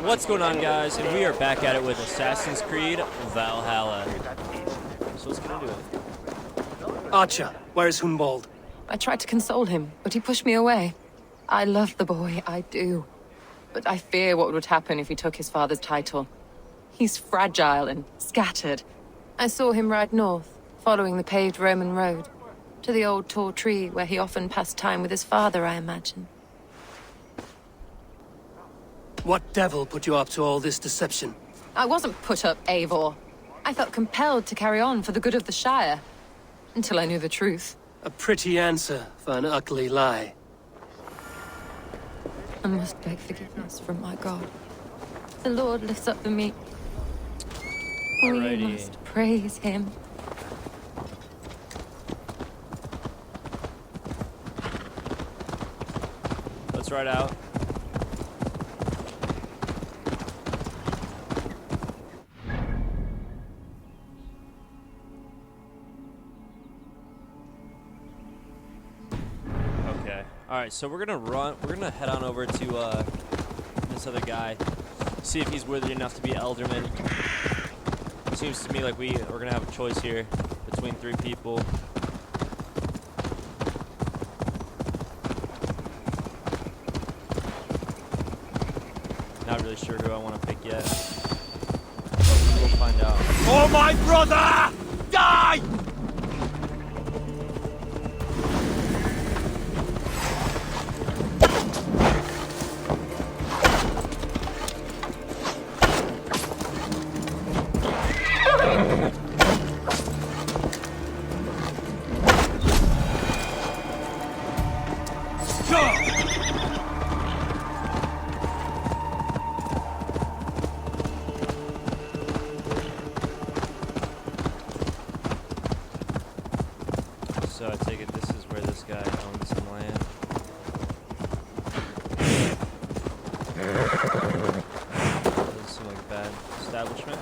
What's going on, guys? And we are back at it with Assassin's Creed Valhalla. So let's get into it. Archer, where's Humboldt? I tried to console him, but he pushed me away. I love the boy, I do. But I fear what would happen if he took his father's title. He's fragile and scattered. I saw him ride north, following the paved Roman road, to the old tall tree where he often passed time with his father, I imagine. What devil put you up to all this deception? I wasn't put up, Eivor. I felt compelled to carry on for the good of the Shire. Until I knew the truth. A pretty answer for an ugly lie. I must beg forgiveness from my God. The Lord lifts up the meek. Alrighty. We must praise him. Let's ride out. Alright, so we're gonna head on over to this other guy, see if he's worthy enough to be Elderman. It seems to me like we're gonna have a choice here between three people. Not really sure who I want to pick yet, but we'll find out. Oh, my brother! Die! So I take it this is where this guy owns some land. Doesn't seem like a bad establishment.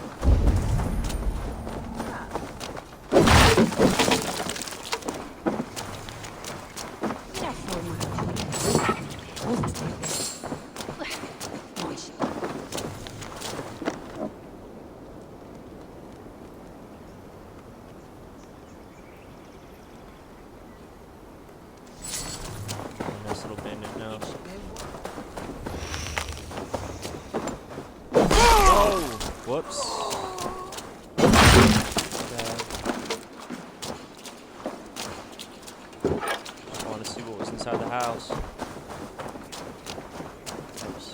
Nice little bandit nose. Oh! Whoops. I want to see what was inside the house. Oops.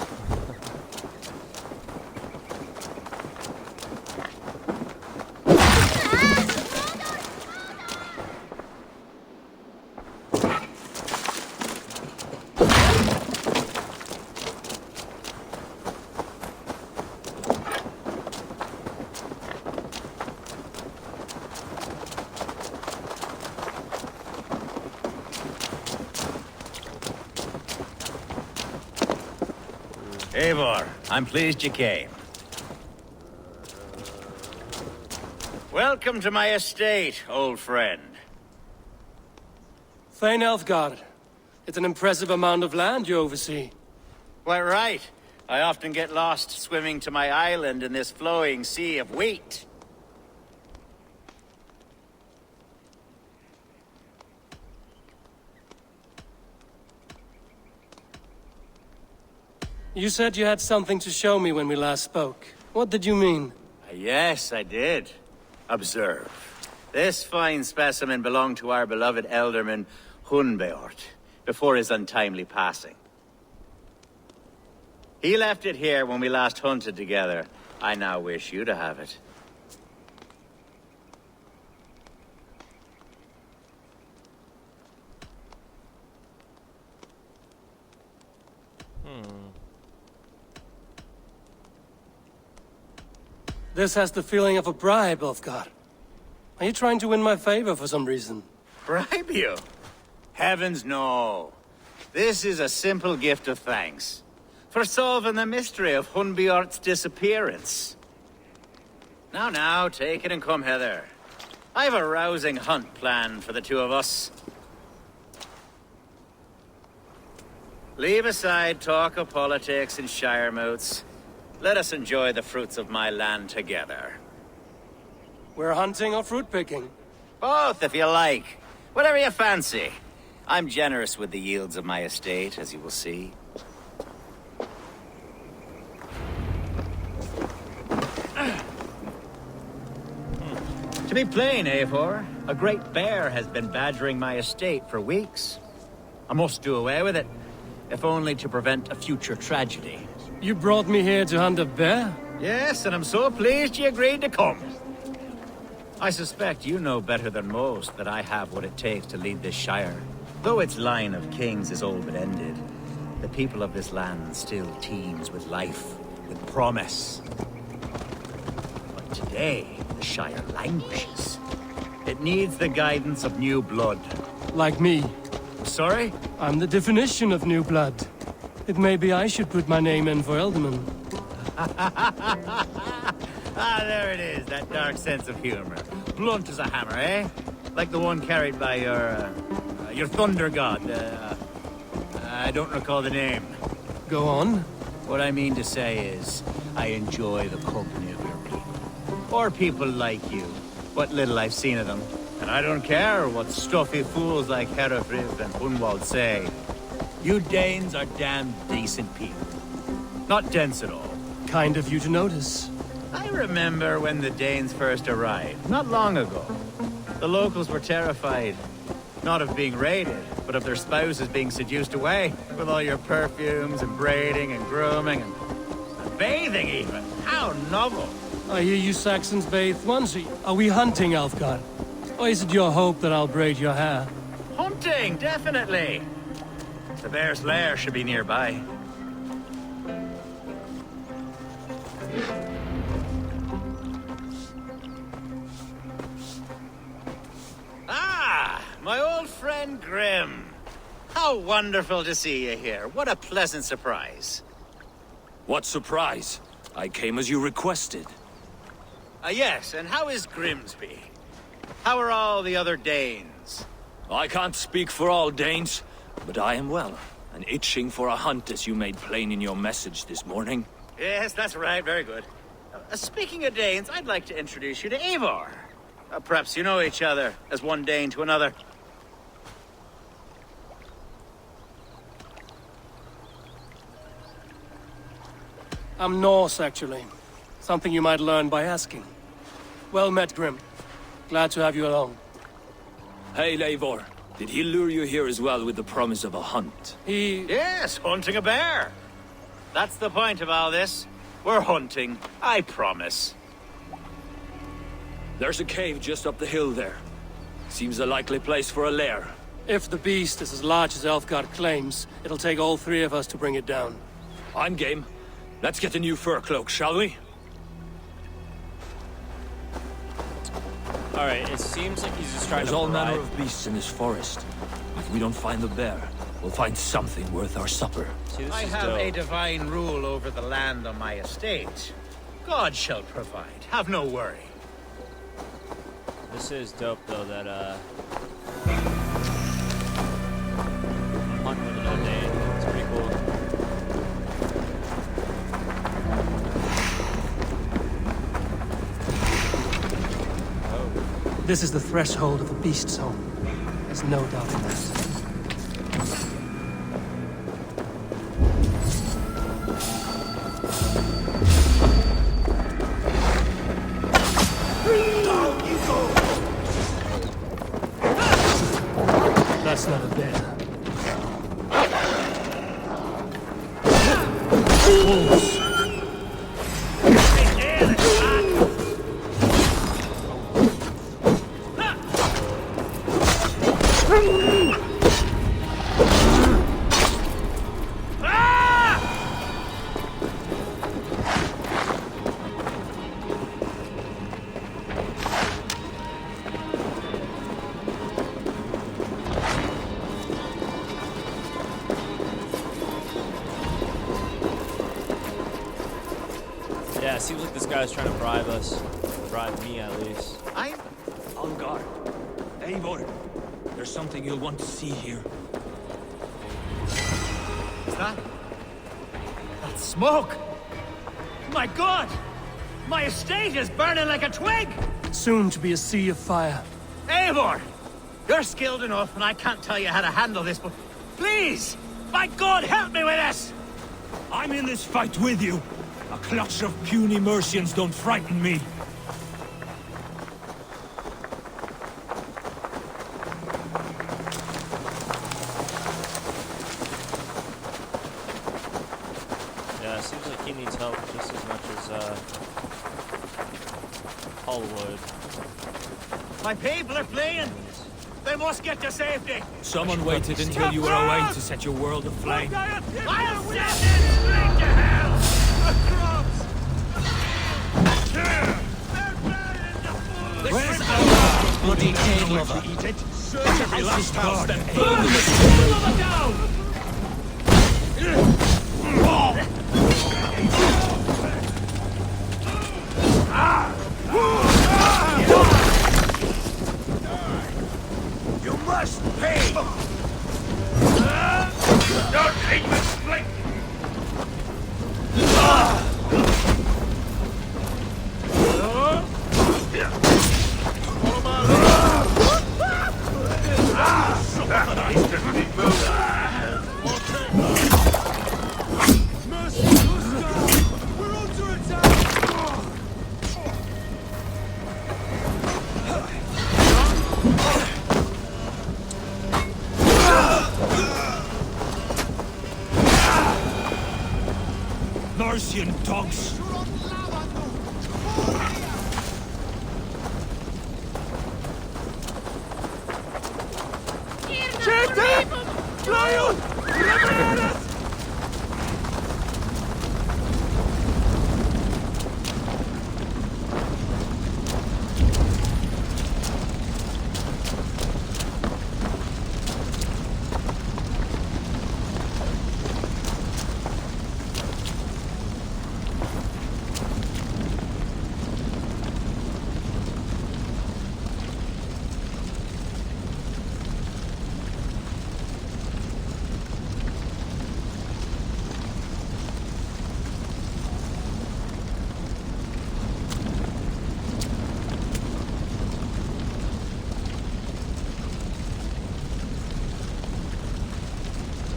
Eivor, I'm pleased you came. Welcome to my estate, old friend. Thane Elfgard. It's an impressive amount of land you oversee. Quite right. I often get lost swimming to my island in this flowing sea of wheat. You said you had something to show me when we last spoke. What did you mean? Yes, I did. Observe. This fine specimen belonged to our beloved elderman, Humboldt, before his untimely passing. He left it here when we last hunted together. I now wish you to have it. This has the feeling of a bribe, Elfgard. Are you trying to win my favor for some reason? Bribe you? Heavens, no. This is a simple gift of thanks for solving the mystery of Humbjort's disappearance. Now, take it and come hither. I've a rousing hunt planned for the two of us. Leave aside talk of politics and shire moats. Let us enjoy the fruits of my land together. We're hunting or fruit picking? Both, if you like. Whatever you fancy. I'm generous with the yields of my estate, as you will see. To be plain, Eivor, a great bear has been badgering my estate for weeks. I must do away with it, if only to prevent a future tragedy. You brought me here to hunt a bear? Yes, and I'm so pleased you agreed to come. I suspect you know better than most that I have what it takes to lead this shire. Though its line of kings is all but ended, the people of this land still teems with life, with promise. But today, the shire languishes. It needs the guidance of new blood. Like me. Sorry? I'm the definition of new blood. It may be I should put my name in for Elderman. Ah, there it is, that dark sense of humor. Blunt as a hammer, eh? Like the one carried by your thunder god. I don't recall the name. Go on. What I mean to say is, I enjoy the company of your people. Or people like you. What little I've seen of them. And I don't care what stuffy fools like Hereford and Hunwald say. You Danes are damn decent people. Not dense at all. Kind of you to notice. I remember when the Danes first arrived, not long ago. The locals were terrified, not of being raided, but of their spouses being seduced away, with all your perfumes and braiding and grooming and bathing even. How novel. I hear you Saxons bathe once. Are we hunting, Alfgar? Or is it your hope that I'll braid your hair? Hunting, definitely. The bear's lair should be nearby. My old friend Grim. How wonderful to see you here. What a pleasant surprise. What surprise? I came as you requested. Yes, and how is Grimsby? How are all the other Danes? I can't speak for all Danes, but I am well, and itching for a hunt as you made plain in your message this morning. Yes, that's right. Very good. Speaking of Danes, I'd like to introduce you to Eivor. Perhaps you know each other, as one Dane to another. I'm Norse, actually. Something you might learn by asking. Well met, Grim. Glad to have you along. Hey, Eivor. Did he lure you here as well with the promise of a hunt? Yes, hunting a bear. That's the point of all this. We're hunting, I promise. There's a cave just up the hill there. Seems a likely place for a lair. If the beast is as large as Elfgard claims, it'll take all three of us to bring it down. I'm game. Let's get a new fur cloak, shall we? Alright, it seems like he's just trying There's to all bribe. manner of beasts in this forest. If we don't find the bear, we'll find something worth our supper. See, this I is have dope. a divine rule over the land on my estate. God shall provide. Have no worry. This is dope, though, that, hunting with another Dane. It's pretty cool. This is the threshold of the beast's home. There's no doubt in that. That's not a bear. Wolves. Yeah, it seems like this guy's trying to bribe us. Bribe me, at least. I'm... On guard. Eivor, there's something you'll want to see here. Is that... That's smoke! My God! My estate is burning like a twig! Soon to be a sea of fire. Eivor! You're skilled enough, and I can't tell you how to handle this, but please! By God, help me with this! I'm in this fight with you. A clutch of puny Mercians don't frighten me. Yeah, it seems like he needs help just as much as Hollywood. My people are fleeing! They must get to safety! Someone waited until you were away to set your world aflame. I'll send them straight to hell! Where's our bloody cave lover? Eat it. Search every last house, then burn the down! You must pay! Don't take me straight! Mercian dogs!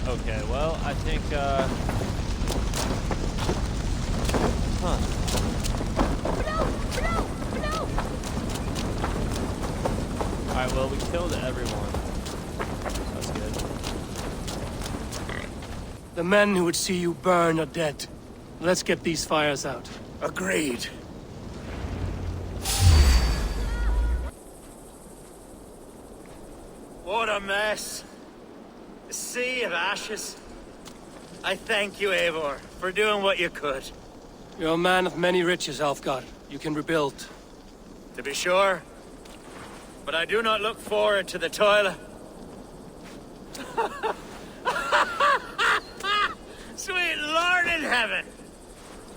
Okay, well, I think, Alright, well, we killed everyone. That's good. The men who would see you burn are dead. Let's get these fires out. Agreed. What a mess. A sea of ashes. I thank you, Eivor, for doing what you could. You're a man of many riches, Alfgar. You can rebuild. To be sure. But I do not look forward to the toil. Sweet Lord in heaven!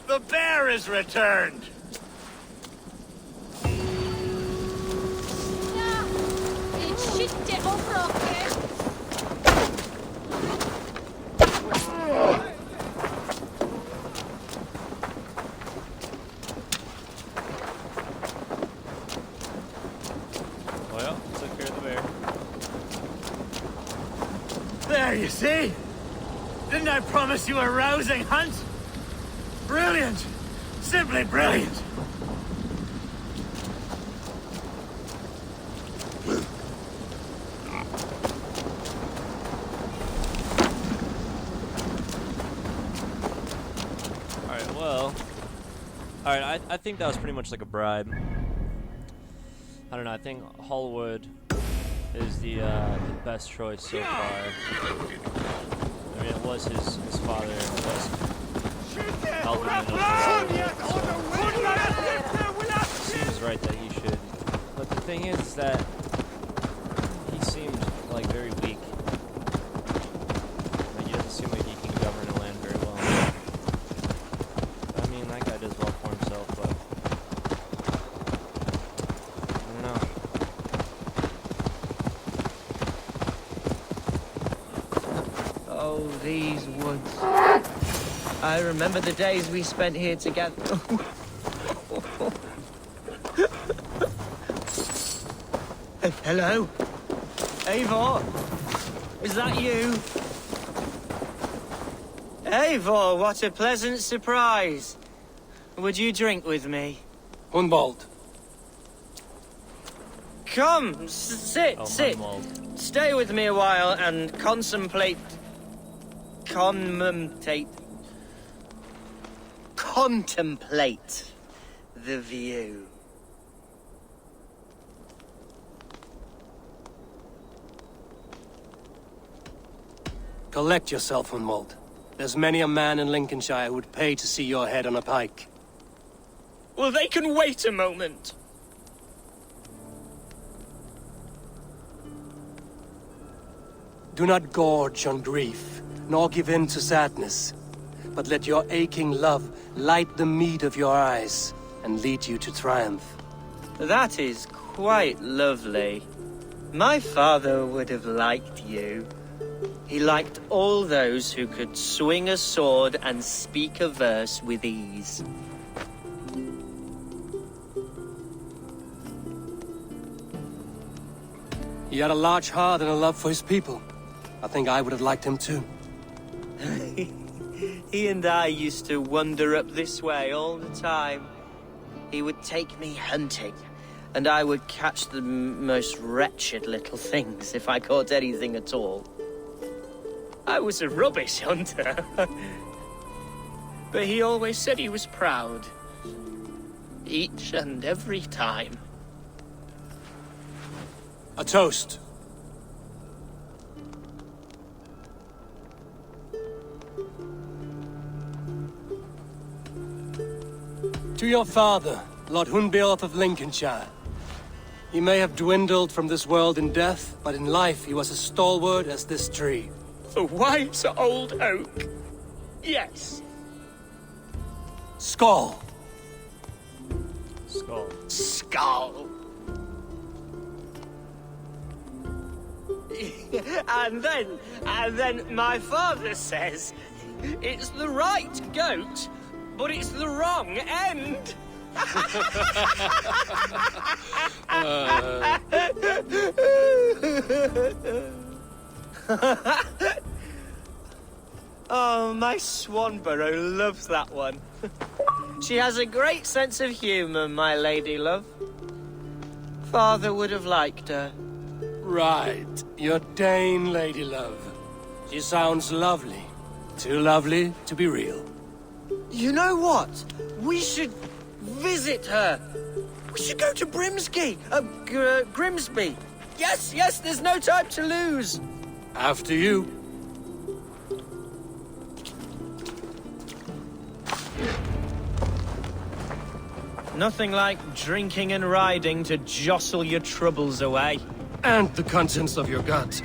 The bear is returned! Well, took care of the bear. There, you see? Didn't I promise you a rousing hunt? Brilliant! Simply brilliant! Alright, well. Alright, I think that was pretty much like a bribe. I don't know, I think Hollywood is the best choice so far. I mean, it was his father, it was Alderman of the seems right that he should. But the thing is that he seemed like very weak. Like, he doesn't seem like he can govern a land very well. I mean, that guy does well for himself, but I don't know. Oh, these woods. I remember the days we spent here together. Hello? Eivor? Is that you? Eivor, what a pleasant surprise. Would you drink with me? Hunwald. Come, sit. Hunwald. Stay with me a while and contemplate the view. Collect yourself, Hunwald. There's many a man in Lincolnshire who would pay to see your head on a pike. Well, they can wait a moment. Do not gorge on grief, nor give in to sadness, but let your aching love light the mead of your eyes and lead you to triumph. That is quite lovely. My father would have liked you. He liked all those who could swing a sword and speak a verse with ease. He had a large heart and a love for his people. I think I would have liked him too. He and I used to wander up this way all the time. He would take me hunting, and I would catch the most wretched little things if I caught anything at all. I was a rubbish hunter. But he always said he was proud. Each and every time. A toast. To your father, Lord Hunbeorth of Lincolnshire. He may have dwindled from this world in death, but in life he was as stalwart as this tree. A wise old oak. Yes. Skull. Skull. Skull. and then my father says, it's the right goat, but it's the wrong end. Oh, my Swanborough loves that one. She has a great sense of humour, my lady love. Father would have liked her. Right. Your Dane lady love. She sounds lovely. Too lovely to be real. You know what? We should visit her. We should go to Grimsby. Yes, there's no time to lose. After you. Nothing like drinking and riding to jostle your troubles away. And the contents of your gut.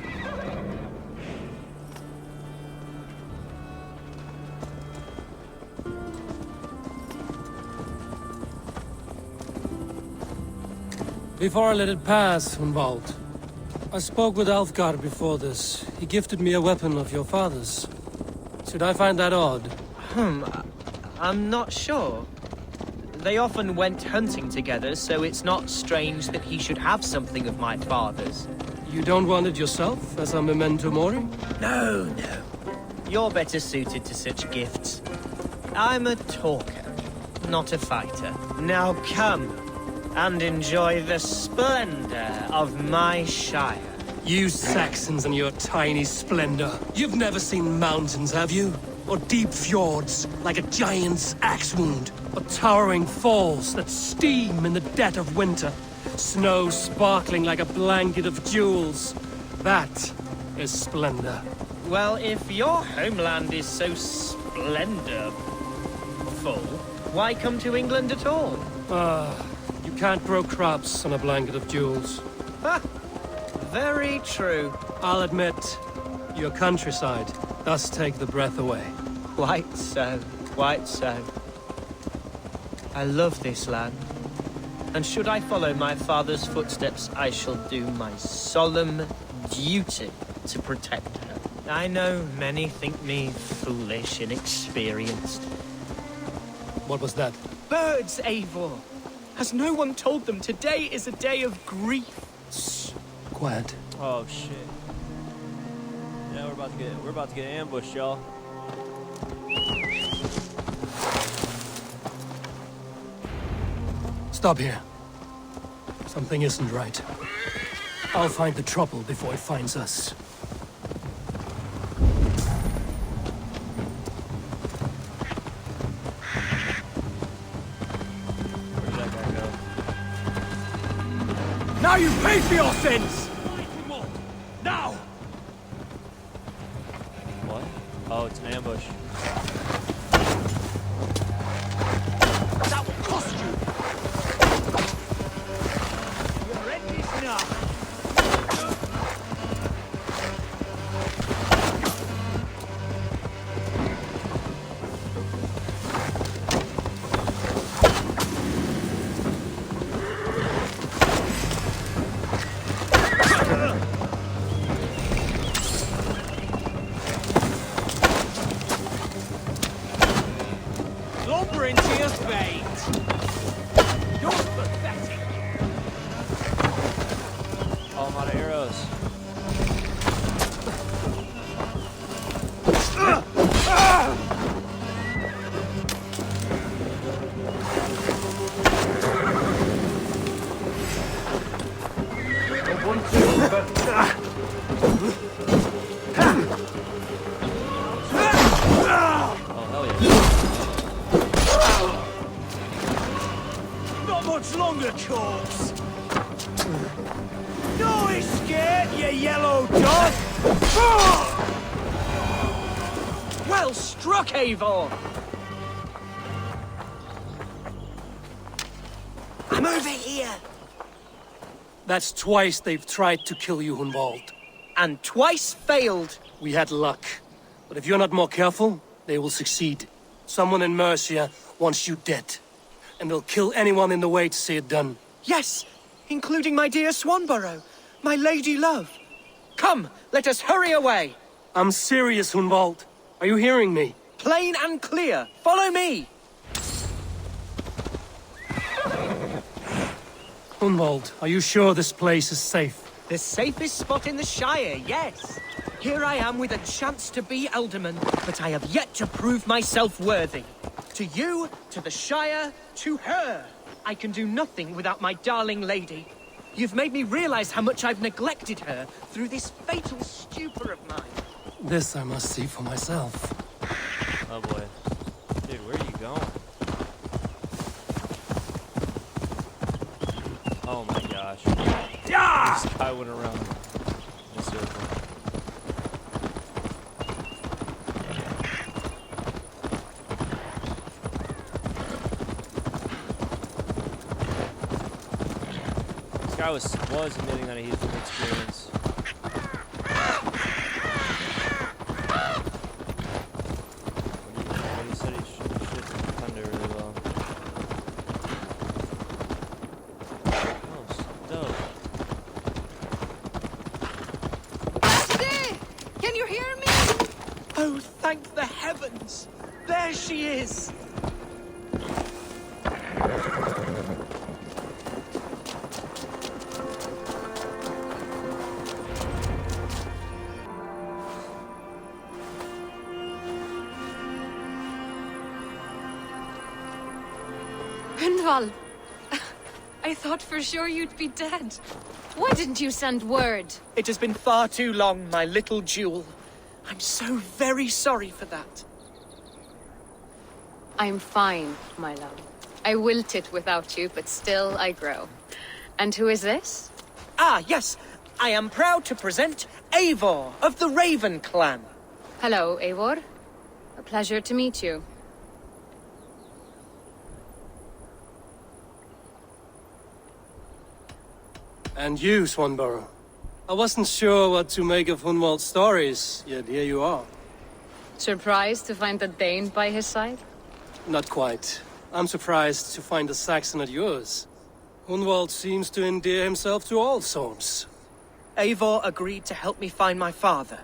Before I let it pass, Hunwald, I spoke with Alfgar before this. He gifted me a weapon of your father's. Should I find that odd? I'm not sure. They often went hunting together, so it's not strange that he should have something of my father's. You don't want it yourself, as a memento mori? No. You're better suited to such gifts. I'm a talker, not a fighter. Now come and enjoy the splendor of my shire. You Saxons and your tiny splendor. You've never seen mountains, have you? Or deep fjords, like a giant's axe wound? Or towering falls that steam in the dead of winter? Snow sparkling like a blanket of jewels? That is splendor. Well, if your homeland is so splendorful, why come to England at all? You can't grow crops on a blanket of jewels. Ha! Very true. I'll admit, your countryside does take the breath away. Quite so. I love this land. And should I follow my father's footsteps, I shall do my solemn duty to protect her. I know many think me foolish, inexperienced. What was that? Birds, Eivor! Has no one told them today is a day of grief? Quiet. Oh shit. Yeah, we're about to get ambushed, y'all. Stop here. Something isn't right. I'll find the trouble before it finds us. Where did that guy go? Now you pay for your sins! Now! What? Oh, it's an ambush. That will cost you! Your end is now! Lumber into your fate! You're pathetic! Oh, I'm out of arrows. Oh, hell yeah. Not much longer, corpse! No escape, you yellow dog! Well struck, Eivor! I'm over here! That's twice they've tried to kill you, Hunwald. And twice failed. We had luck. But if you're not more careful, they will succeed. Someone in Mercia wants you dead. And they'll kill anyone in the way to see it done. Yes, including my dear Swanborough, my lady love. Come, let us hurry away. I'm serious, Hunwald. Are you hearing me? Plain and clear. Follow me. Hunwald, are you sure this place is safe? The safest spot in the Shire, yes. Here I am with a chance to be Alderman, but I have yet to prove myself worthy. To you, to the Shire, to her. I can do nothing without my darling lady. You've made me realize how much I've neglected her through this fatal stupor of mine. This I must see for myself. Oh boy. Dude, where are you going? Oh my gosh. Yeah! This guy went around in a circle. This guy was admitting that he had some experience. But he said he shoots thunder really well. Oh, dope. Can you hear me? Oh, thank the heavens! There she is! Gunvald, I thought for sure you'd be dead. Why didn't you send word? It has been far too long, my little jewel. I'm so very sorry for that. I'm fine, my love. I wilted without you, but still I grow. And who is this? Ah, yes. I am proud to present Eivor of the Raven clan. Hello, Eivor. A pleasure to meet you. And you, Swanborough. I wasn't sure what to make of Hunwald's stories, yet here you are. Surprised to find a Dane by his side? Not quite. I'm surprised to find a Saxon at yours. Hunwald seems to endear himself to all sorts. Eivor agreed to help me find my father.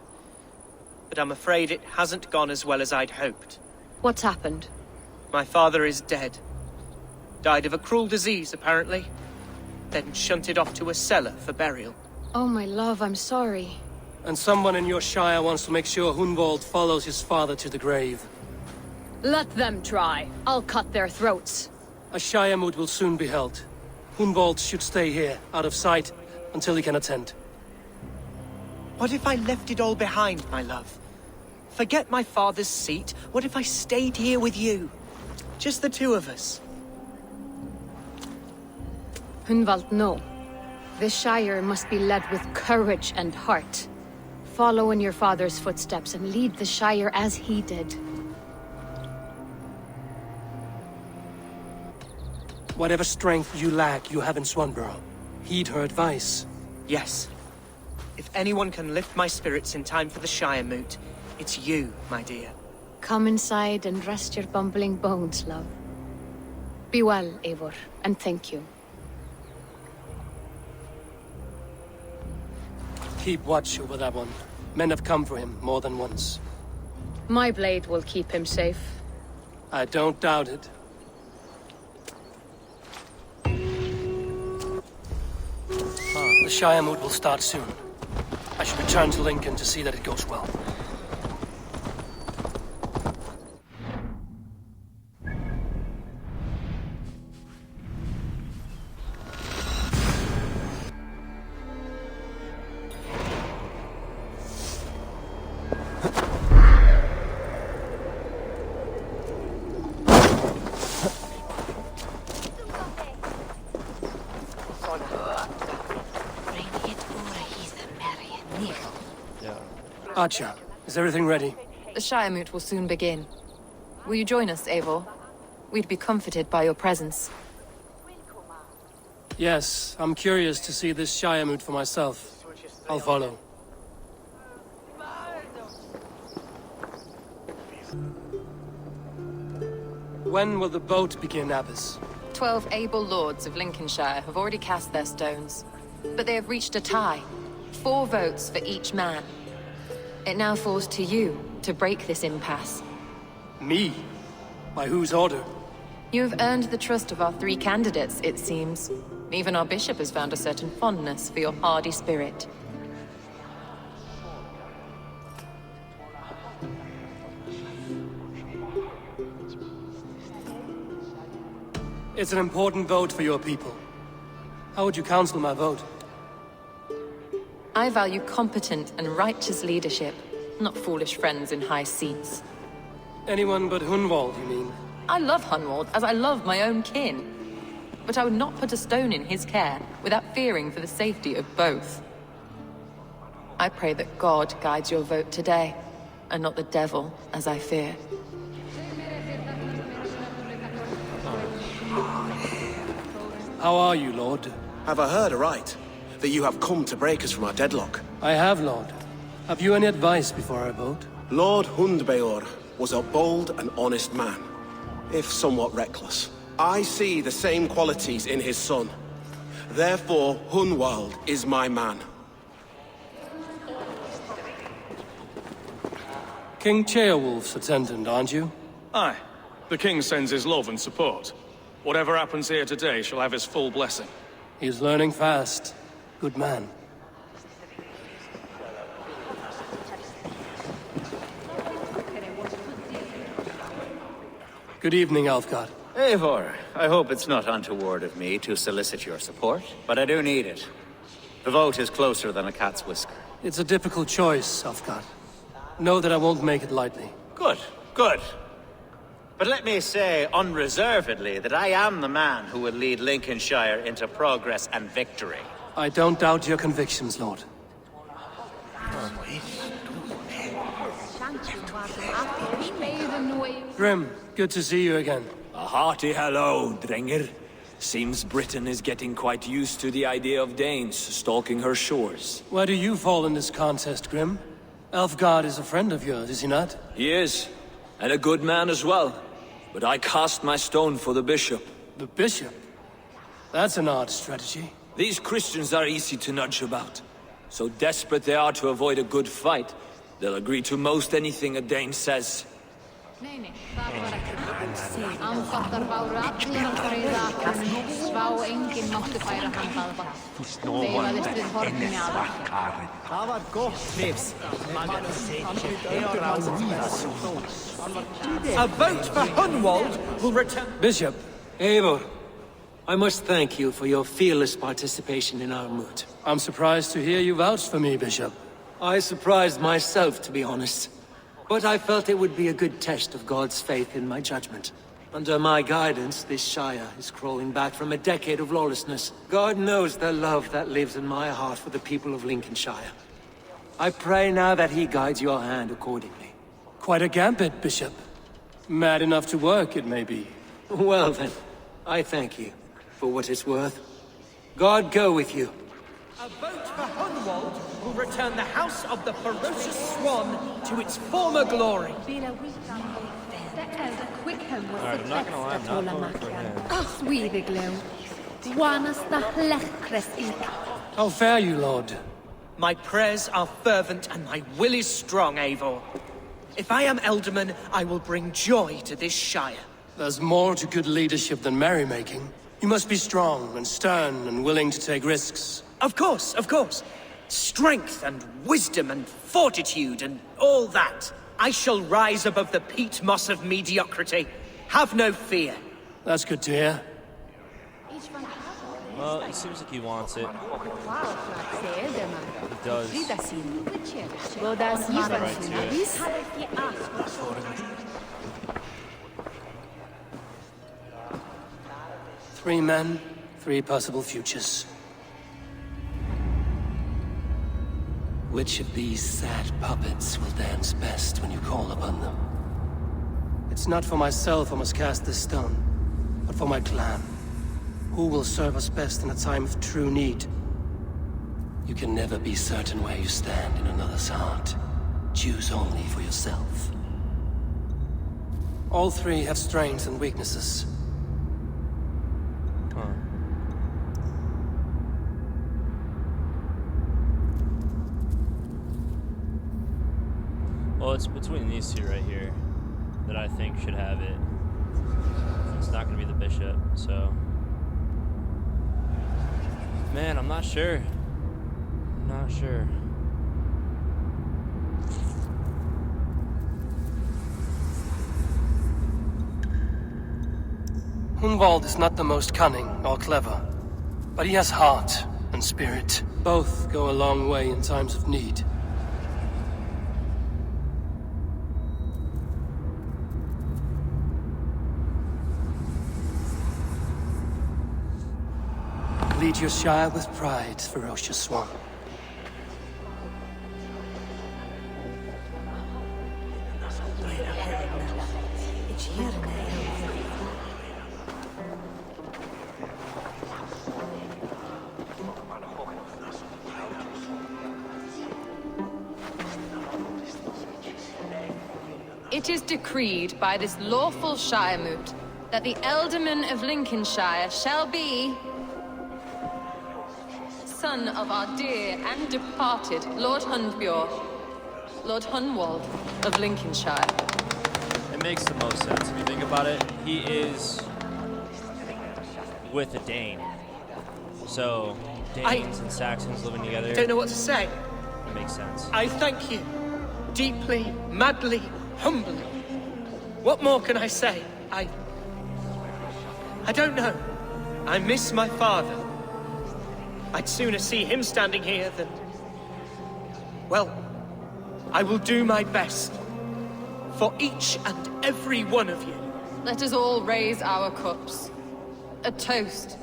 but I'm afraid it hasn't gone as well as I'd hoped. What's happened? My father is dead. Died of a cruel disease, apparently. Then shunted off to a cellar for burial. Oh, my love, I'm sorry. And someone in your shire wants to make sure Hunwald follows his father to the grave. Let them try. I'll cut their throats. A shire moot will soon be held. Hunwald should stay here, out of sight, until he can attend. What if I left it all behind, my love? Forget my father's seat. What if I stayed here with you? Just the two of us. Hunwald, no. This Shire must be led with courage and heart. Follow in your father's footsteps and lead the Shire as he did. Whatever strength you lack, you have in Swanborough. Heed her advice. Yes. If anyone can lift my spirits in time for the Shire moot, it's you, my dear. Come inside and rest your bumbling bones, love. Be well, Eivor, and thank you. Keep watch over that one. Men have come for him more than once. My blade will keep him safe. I don't doubt it. The Shire moot will start soon. I should return to Lincoln to see that it goes well. Archer, is everything ready? The Shire moot will soon begin. Will you join us, Eivor? We'd be comforted by your presence. Yes, I'm curious to see this Shire moot for myself. I'll follow. When will the boat begin, Abbess? 12 able lords of Lincolnshire have already cast their stones, but they have reached a tie. 4 votes for each man. It now falls to you to break this impasse. Me? By whose order? You have earned the trust of our 3 candidates, it seems. Even our bishop has found a certain fondness for your hardy spirit. It's an important vote for your people. How would you counsel my vote? I value competent and righteous leadership, not foolish friends in high seats. Anyone but Hunwald, you mean? I love Hunwald as I love my own kin. But I would not put a stone in his care without fearing for the safety of both. I pray that God guides your vote today, and not the devil, as I fear. How are you, Lord? Have I heard aright? That you have come to break us from our deadlock? I have, Lord. Have you any advice before I vote? Lord Hundbeor was a bold and honest man, if somewhat reckless. I see the same qualities in his son. Therefore, Hunwald is my man. King Ceolwulf's attendant, aren't you? Aye. The king sends his love and support. Whatever happens here today shall have his full blessing. He's learning fast. Good man. Good evening, Alfgard. Eivor, I hope it's not untoward of me to solicit your support, but I do need it. The vote is closer than a cat's whisker. It's a difficult choice, Alfgard. Know that I won't make it lightly. Good, good. But let me say unreservedly that I am the man who will lead Lincolnshire into progress and victory. I don't doubt your convictions, Lord. Grim, good to see you again. A hearty hello, Drenger. Seems Britain is getting quite used to the idea of Danes stalking her shores. Where do you fall in this contest, Grim? Alfgard is a friend of yours, is he not? He is, and a good man as well. But I cast my stone for the bishop. The bishop? That's an odd strategy. These Christians are easy to nudge about. So desperate they are to avoid a good fight, They'll agree to most anything a Dane says. Nee, nee, það var ekki. Amfattar báru allan að friða akast. Svá enginn máttu færa hann baðvatn. Veifaðist við hornum í aðra. Það var gott, Nifs. A vote for Hunwald will return... Bishop, Eivor, I must thank you for your fearless participation in our moot. I'm surprised to hear you vouch for me, Bishop. I surprised myself, to be honest. But I felt it would be a good test of God's faith in my judgment. Under my guidance, this Shire is crawling back from a decade of lawlessness. God knows the love that lives in my heart for the people of Lincolnshire. I pray now that he guides your hand accordingly. Quite a gambit, Bishop. Mad enough to work, it may be. Well then, I thank you, for what it's worth. God go with you. A vote for Hunwald will return the House of the Ferocious Swan to its former glory. Alright, I'm not gonna lie, I'm not voting for him. How fare you, Lord? My prayers are fervent and my will is strong, Eivor. If I am Elderman, I will bring joy to this Shire. There's more to good leadership than merrymaking. You must be strong and stern and willing to take risks. Of course, of course. Strength and wisdom and fortitude and all that. I shall rise above the peat moss of mediocrity. Have no fear. That's good to hear. Well, it seems like he wants it. He does. Right to it. 3 men, 3 possible futures. Which of these sad puppets will dance best when you call upon them? It's not for myself I must cast this stone, but for my clan. Who will serve us best in a time of true need? You can never be certain where you stand in another's heart. Choose only for yourself. All 3 have strengths and weaknesses. Well, it's between these 2 right here that I think should have it. It's not going to be the bishop, so... Man, I'm not sure. I'm not sure. Hunwald is not the most cunning or clever, but he has heart and spirit. Both go a long way in times of need. Lead your Shire with pride, ferocious swan. It is decreed by this lawful Shire moot that the Alderman of Lincolnshire shall be son of our dear and departed Lord Hunbjorn, Lord Hunwald of Lincolnshire. It makes the most sense if you think about it. He is with a Dane. So, Danes and Saxons living together. I don't know what to say. It makes sense. I thank you. Deeply, madly, humbly. What more can I say? I don't know. I miss my father. I'd sooner see him standing here than... Well, I will do my best. For each and every one of you. Let us all raise our cups. A toast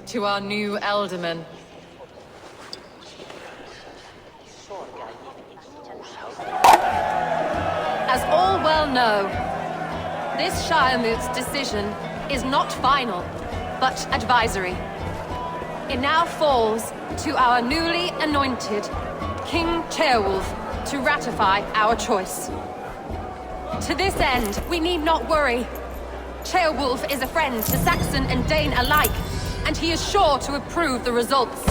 to our new Alderman. As all well know, this Shiremoot's decision is not final, but advisory. It now falls to our newly anointed King Ceolwulf to ratify our choice. To this end, we need not worry. Ceolwulf is a friend to Saxon and Dane alike, and he is sure to approve the results.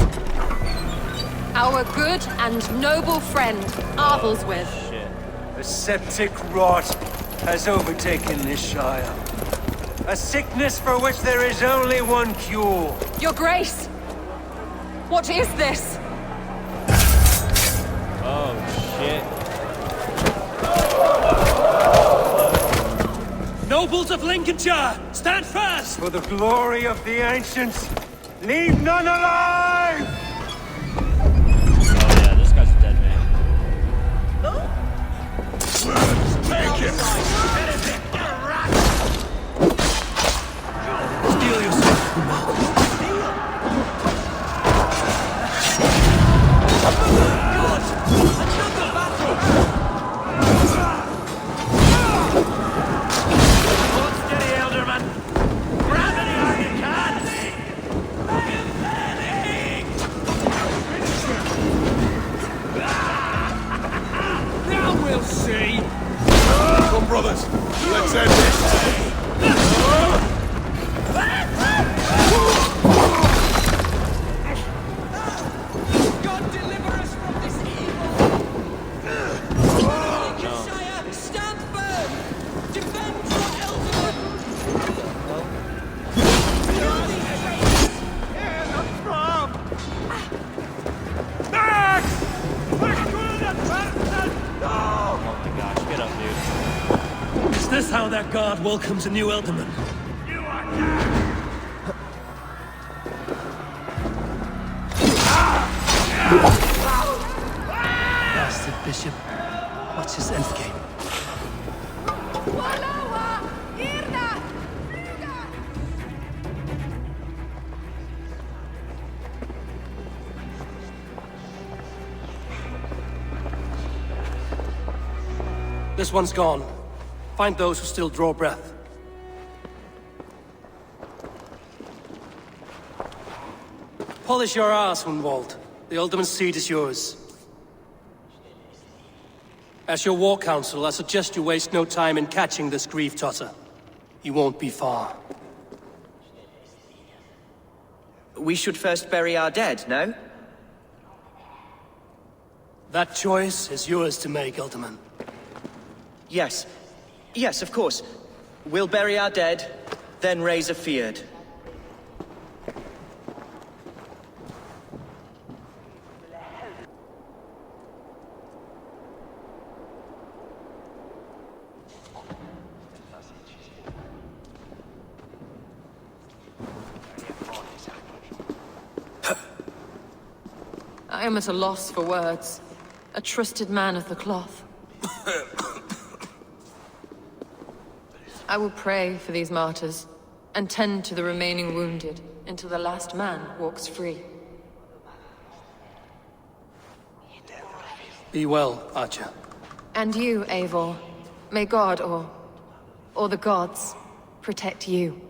Our good and noble friend, Arvelswith, A septic rot has overtaken this Shire. A sickness for which there is only one cure. Your Grace! What is this? Oh, shit. Nobles of Lincolnshire, stand fast! For the glory of the ancients, leave none alive! Oh, yeah, this guy's a dead man. Steel yourself, Mullins. Come, brothers. Let's end this. God deliver us from this evil! Lincolnshire, stand firm! Defend your elders! Oh my gosh, get up, dude. Is this how that guard welcomes a new Elderman? Bastard Bishop. What's his endgame? This one's gone. Find those who still draw breath. Polish your ass, Hunwald. The Alderman's seat is yours. As your war council, I suggest you waste no time in catching this grief tosser. He won't be far. We should first bury our dead, no? That choice is yours to make, Alderman. Yes. Yes, of course. We'll bury our dead, then raise a feared. I am at a loss for words. A trusted man of the cloth. I will pray for these martyrs, and tend to the remaining wounded, until the last man walks free. Be well, Archer. And you, Eivor. May God, or the gods, protect you.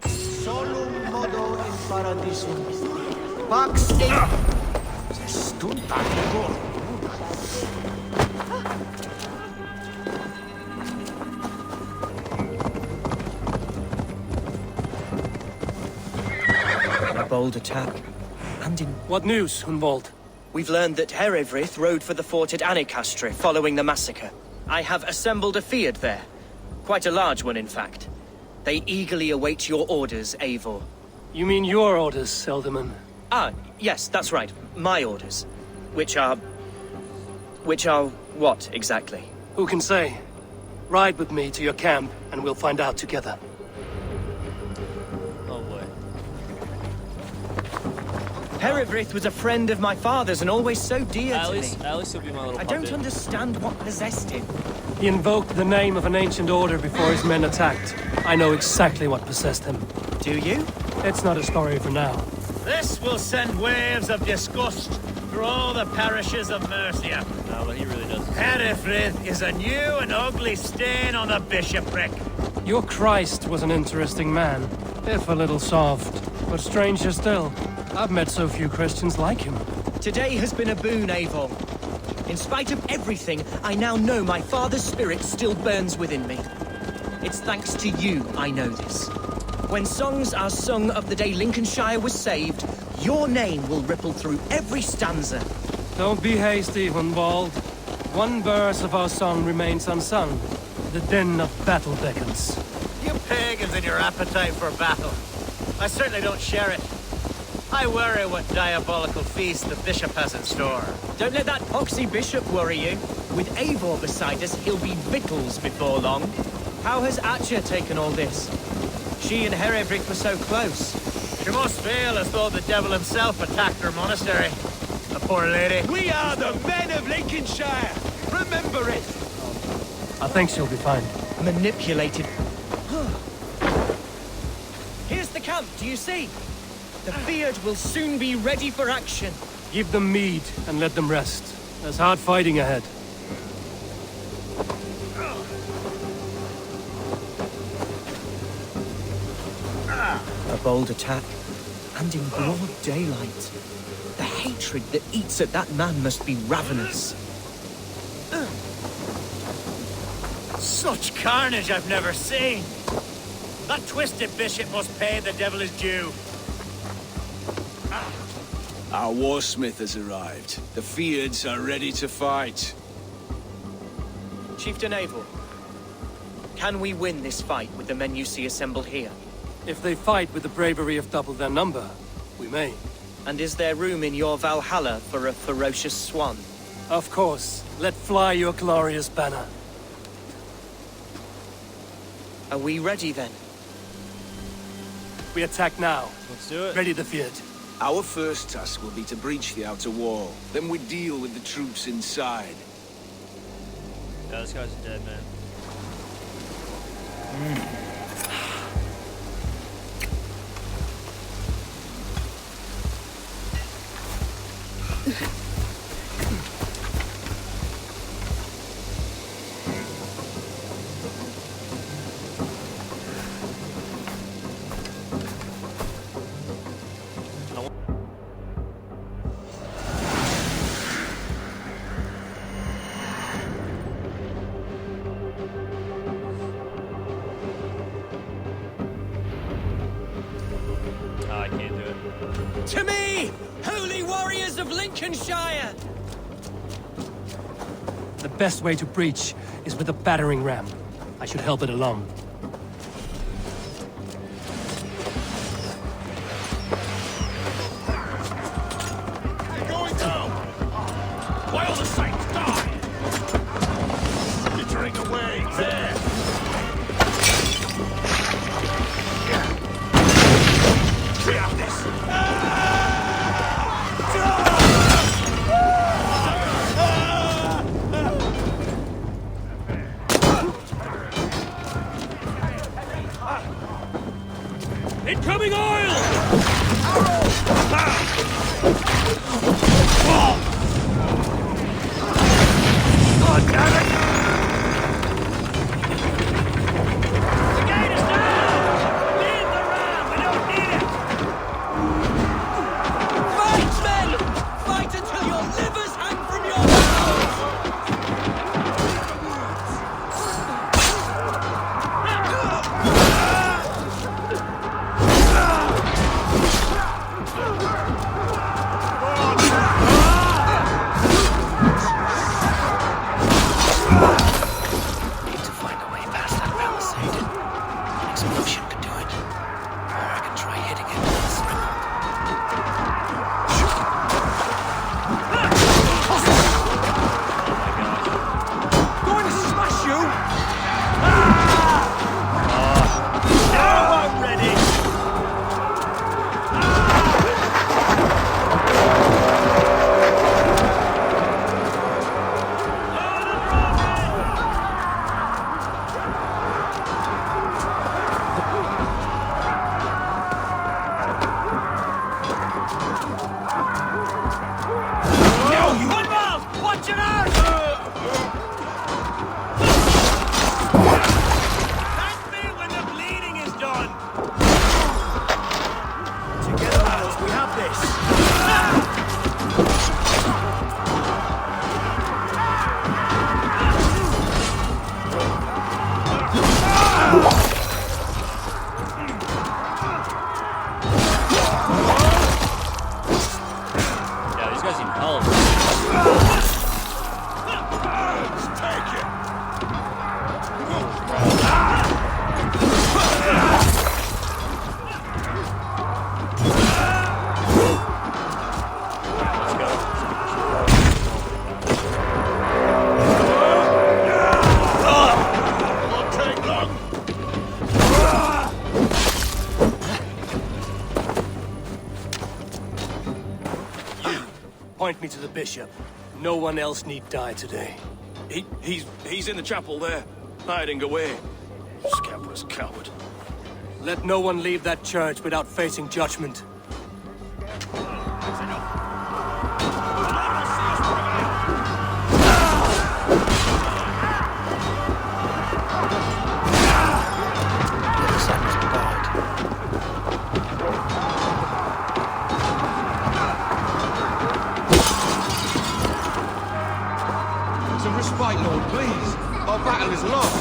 Solum modo in paradisum. Pax A bold attack. And in... What news, Hunwald? We've learned that Herewrith rode for the fort at Annikastre following the massacre. I have assembled a feared there. Quite a large one, in fact. They eagerly await your orders, Eivor. You mean your orders, Elderman? Ah, yes, that's right. My orders. Which are what, exactly? Who can say? Ride with me to your camp, and we'll find out together. Oh boy. Herewrith was a friend of my father's and always so dear to me. At least he'll be my little I don't puppet. understand what possessed him. He invoked the name of an ancient order before his men attacked. I know exactly what possessed him. Do you? It's not a story for now. This will send waves of disgust through all the parishes of Mercia. No, but he really does. Herefrith is a new and ugly stain on the bishopric. Your Christ was an interesting man, if a little soft. But stranger still, I've met so few Christians like him. Today has been a boon, Eivor. In spite of everything, I now know my father's spirit still burns within me. It's thanks to you I know this. When songs are sung of the day Lincolnshire was saved, your name will ripple through every stanza. Don't be hasty, Hunwald. One verse of our song remains unsung. The din of battle beckons. You pagans and your appetite for battle. I certainly don't share it. I worry what diabolical feast the bishop has in store. Don't let that poxy bishop worry you. With Eivor beside us, he'll be victuals before long. How has Atcha taken all this? She and Herevrik were so close. She must feel as though the devil himself attacked her monastery. The poor lady. We are the men of Lincolnshire. Remember it. I think she'll be fine. Manipulated. Here's the camp, do you see? The Fyrd will soon be ready for action. Give them mead and let them rest. There's hard fighting ahead. A bold attack, and in broad daylight. The hatred that eats at that man must be ravenous. Such carnage I've never seen. That twisted bishop must pay the devil his due. Our warsmith has arrived. The Fyrds are ready to fight. Chieftain Eivor, can we win this fight with the men you see assembled here? If they fight with the bravery of double their number, we may. And is there room in your Valhalla for a ferocious swan? Of course. Let fly your glorious banner. Are we ready then? We attack now. Let's do it. Ready the Fyrd. Our first task will be to breach the outer wall. Then we deal with the troops inside. Yeah, this guy's a dead man. I can't do it. To me, holy warriors of Lincolnshire! The best way to breach is with a battering ram. I should help it along. They're going down. Why all the saints die? Glittering away. There. Clear out this. Incoming oil! God damn it! The gate is down! Leave the ram! We don't need it! Fight, men! Fight until your livers hang from your mouths! Need to find a way past that palisade. An explosion could do it. Or I can try hitting it with this ripple. Going to smash you! Now I'm ready! Watch it out! Thank me when the bleeding is done! Together, lads, we have this. Yeah, these guys seem hell. point me to the bishop. No one else need die today. He's in the chapel there, hiding away. Scamperous coward. Let no one leave that church without facing judgment. Respite, Lord, please. Our battle is lost.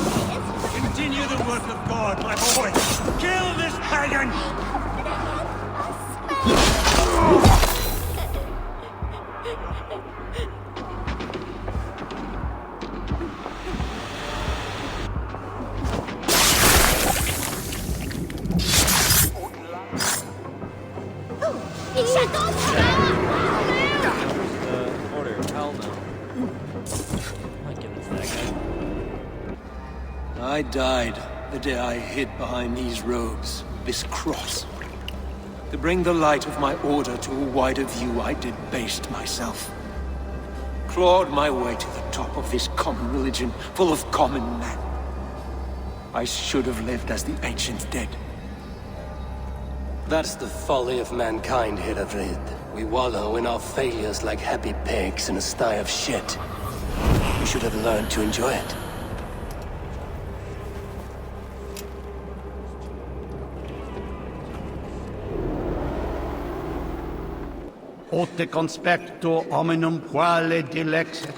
Continue the work of God, my boy! Kill this pagan! Order. Hell no. Not giving it to that guy. I died the day I hid behind these robes, this cross. To bring the light of my order to a wider view, I did baste myself. Clawed my way to the top of this common religion, full of common men. I should have lived as the ancient dead. That's the folly of mankind, Hiravrid. We wallow in our failures like happy pigs in a sty of shit. We should have learned to enjoy it. Ote conspecto hominum quale dilexit,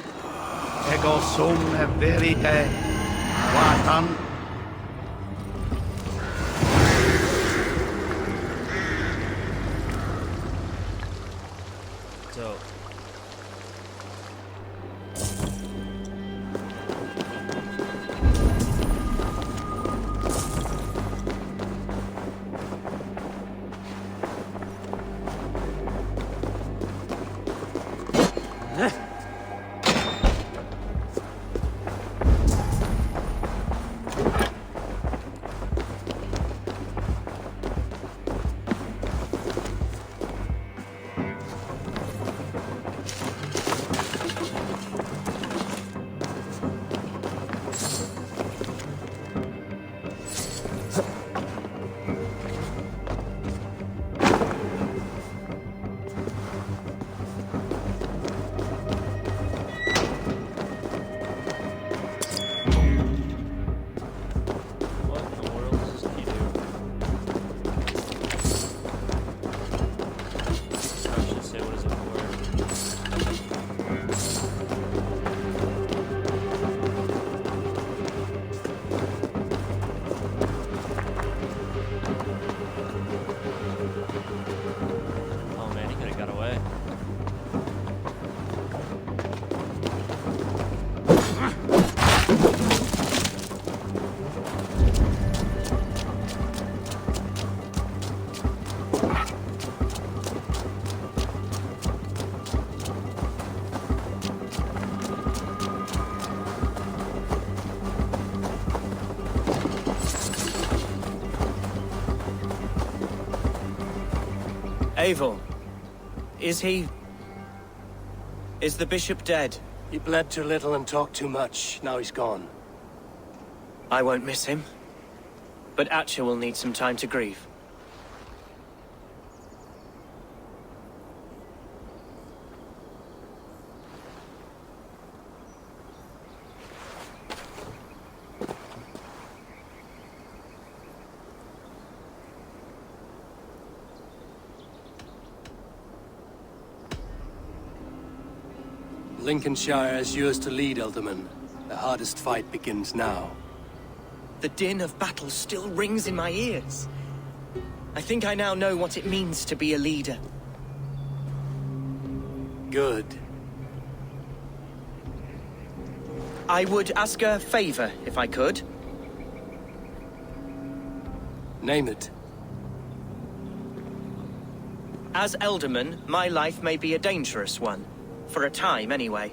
ego sum verite, quatam. Dope. Eivor, is he... is the bishop dead? He bled too little and talked too much. Now he's gone. I won't miss him. But Atcha will need some time to grieve. Lincolnshire is yours to lead, Elderman. The hardest fight begins now. The din of battle still rings in my ears. I think I now know what it means to be a leader. Good. I would ask a favor, if I could. Name it. As Elderman, my life may be a dangerous one. For a time, anyway.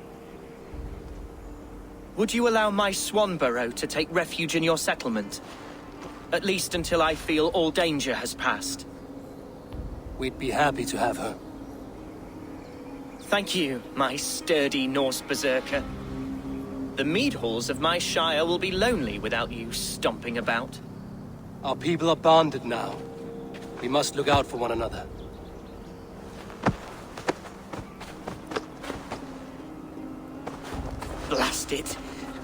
Would you allow my Swanborough to take refuge in your settlement? At least until I feel all danger has passed. We'd be happy to have her. Thank you, my sturdy Norse berserker. The mead halls of my shire will be lonely without you stomping about. Our people are bonded now. We must look out for one another. Blast it.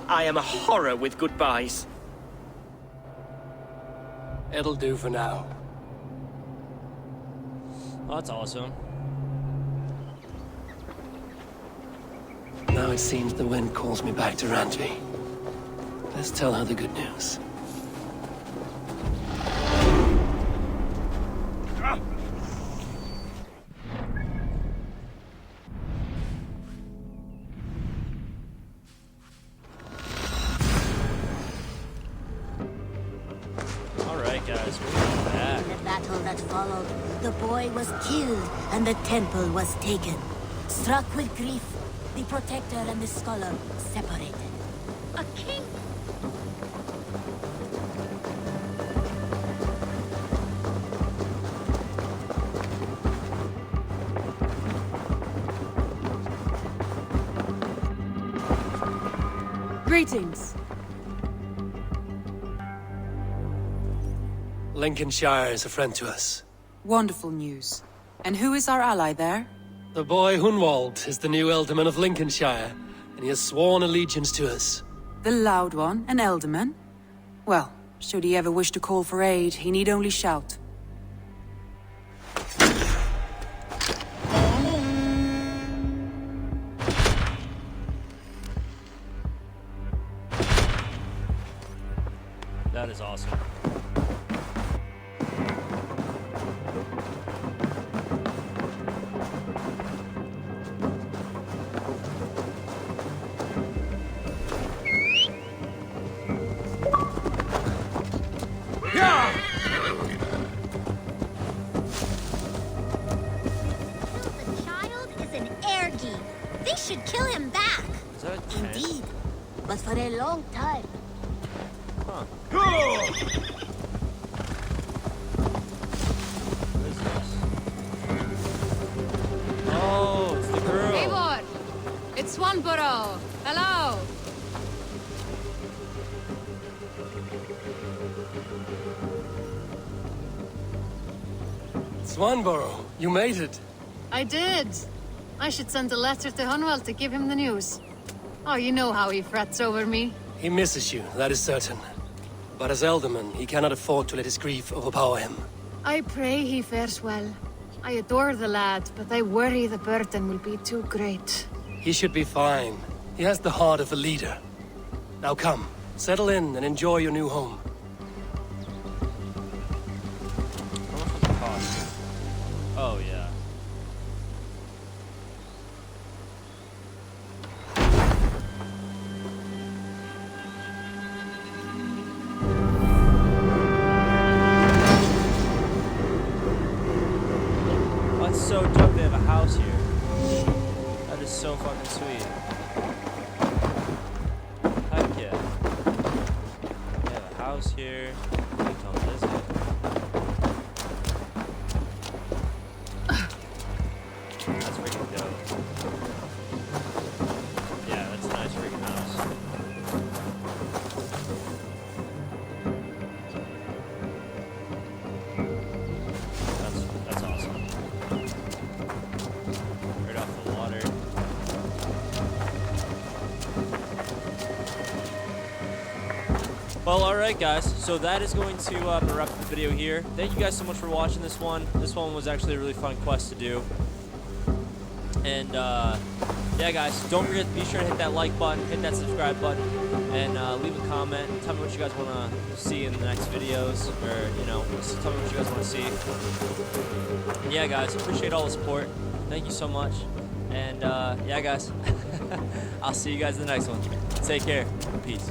I am a horror with goodbyes. It'll do for now. Oh, that's awesome. Now it seems the wind calls me back to Rantry. Let's tell her the good news. Alright guys, we're back. In the battle that followed, the boy was killed and the temple was taken. Struck with grief, the protector and the scholar separated. A king? Greetings. Lincolnshire is a friend to us. Wonderful news. And who is our ally there? The boy Hunwald is the new Ealdorman of Lincolnshire, and he has sworn allegiance to us. The loud one, an Ealdorman? Well, should he ever wish to call for aid, he need only shout. That is awesome. The child is an ergi. They should kill him back. Is that a tent? Indeed. But for a long time. Huh. What is this? Oh, it's the girl. Eivor! It's Swanborough! Hello! Swanborough, you made it. I did. I should send a letter to Hunwald to give him the news. Oh, you know how he frets over me. He misses you, that is certain. But as Ealdorman, he cannot afford to let his grief overpower him. I pray he fares well. I adore the lad, but I worry the burden will be too great. He should be fine. He has the heart of a leader. Now come, settle in and enjoy your new home. How much does it cost? Oh, yeah. That's so dope they have a house here. That is so fucking sweet. Heck yeah. They have a house here. We can come visit. That's freaking dope. Yeah, that's a nice freaking house. That's awesome. Right off the water. Well, alright guys, so that is going to wrap up the video here. Thank you guys so much for watching this one. This one was actually a really fun quest to do. And yeah guys, don't forget to be sure to hit that like button, hit that subscribe button, and leave a comment. Tell me what you guys want to see in the next videos, or, you know, tell me what you guys want to see. And yeah guys, appreciate all the support. Thank you so much. And yeah guys, I'll see you guys in the next one. Take care. Peace.